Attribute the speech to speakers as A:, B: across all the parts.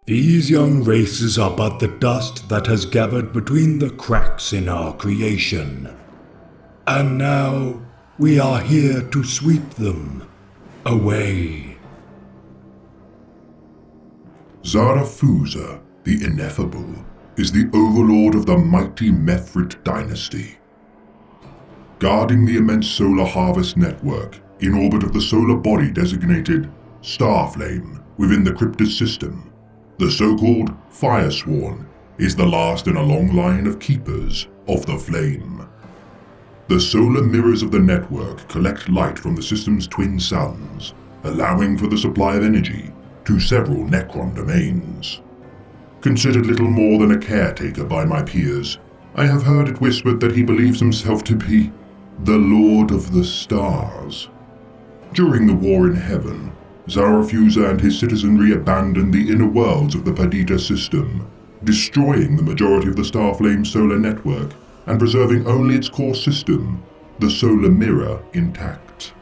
A: These young races are but the dust that has gathered between the cracks in our creation. And now we are here to sweep them away.
B: Zarafuza, the Ineffable, is the overlord of the mighty Mefrit dynasty. Guarding the immense solar harvest network in orbit of the solar body designated Starflame within the Kryptis system, the so-called Firesworn is the last in a long line of keepers of the flame. The solar mirrors of the network collect light from the system's twin suns, allowing for the supply of energy to several Necron domains. Considered little more than a caretaker by my peers, I have heard it whispered that he believes himself to be the Lord of the Stars. During the War in Heaven, Zarafuza and his citizenry abandoned the inner worlds of the Perdita system, destroying the majority of the Starflame solar network and preserving only its core system, the solar mirror, intact.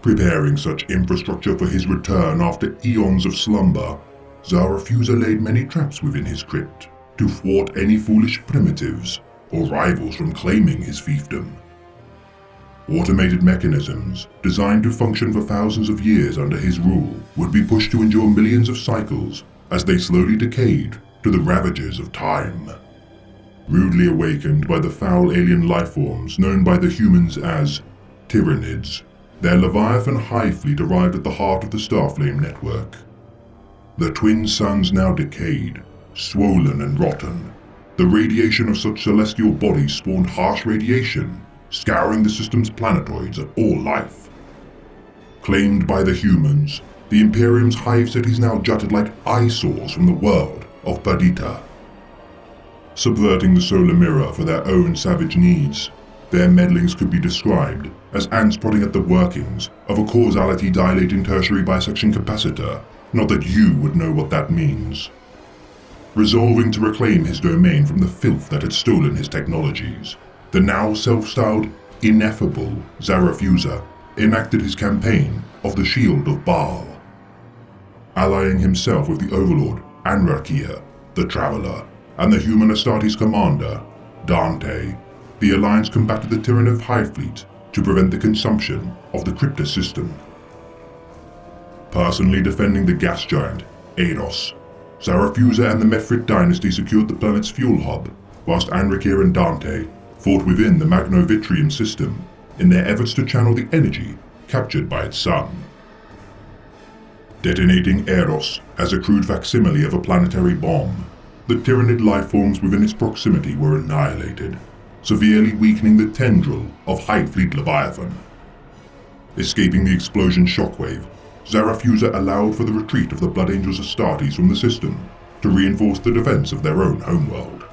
B: Preparing such infrastructure for his return after eons of slumber, Zarafuza laid many traps within his crypt to thwart any foolish primitives or rivals from claiming his fiefdom. Automated mechanisms, designed to function for thousands of years under his rule, would be pushed to endure millions of cycles as they slowly decayed to the ravages of time. Rudely awakened by the foul alien lifeforms known by the humans as Tyranids, their Leviathan hive fleet arrived at the heart of the Starflame network. The twin suns now decayed, swollen and rotten. The radiation of such celestial bodies spawned harsh radiation, scouring the system's planetoids of all life. Claimed by the humans, the Imperium's hive cities now jutted like eyesores from the world of Perdita. Subverting the solar mirror for their own savage needs, their meddlings could be described as ants prodding at the workings of a causality-dilating tertiary bisection capacitor, not that you would know what that means. Resolving to reclaim his domain from the filth that had stolen his technologies, the now self-styled Ineffable Zarafuza enacted his campaign of the Shield of Baal. Allying himself with the Overlord Anrakia, the Traveler, and the human Astartes commander, Dante, the Alliance combated the Tyranid Hive Fleet to prevent the consumption of the Kryptis system. Personally defending the gas giant, Eidos, Zarafuza and the Mefrit dynasty secured the planet's fuel hub, whilst Anrakia and Dante fought within the Magnovitrium system in their efforts to channel the energy captured by its sun. Detonating Eros as a crude facsimile of a planetary bomb, the Tyranid lifeforms within its proximity were annihilated, severely weakening the tendril of Hive Fleet Leviathan. Escaping the explosion shockwave, Zarafuza allowed for the retreat of the Blood Angels Astartes from the system to reinforce the defense of their own homeworld.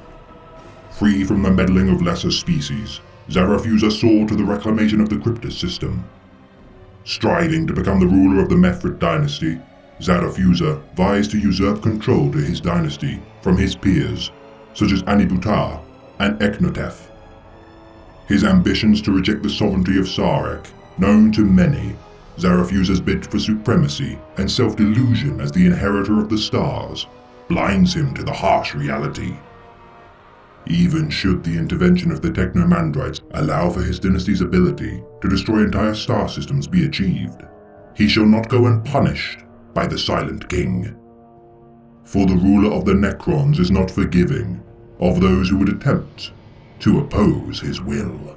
B: Free from the meddling of lesser species, Zarafuza soared to the reclamation of the Kryptis system. Striving to become the ruler of the Mefrit dynasty, Zarafuza vies to usurp control to his dynasty from his peers, such as Anibutar and Eknotef. His ambitions to reject the sovereignty of Sarek, known to many, Zarafuza's bid for supremacy and self-delusion as the inheritor of the stars, blinds him to the harsh reality. Even should the intervention of the Technomandrites allow for his dynasty's ability to destroy entire star systems be achieved, he shall not go unpunished by the Silent King. For the ruler of the Necrons is not forgiving of those who would attempt to oppose his will.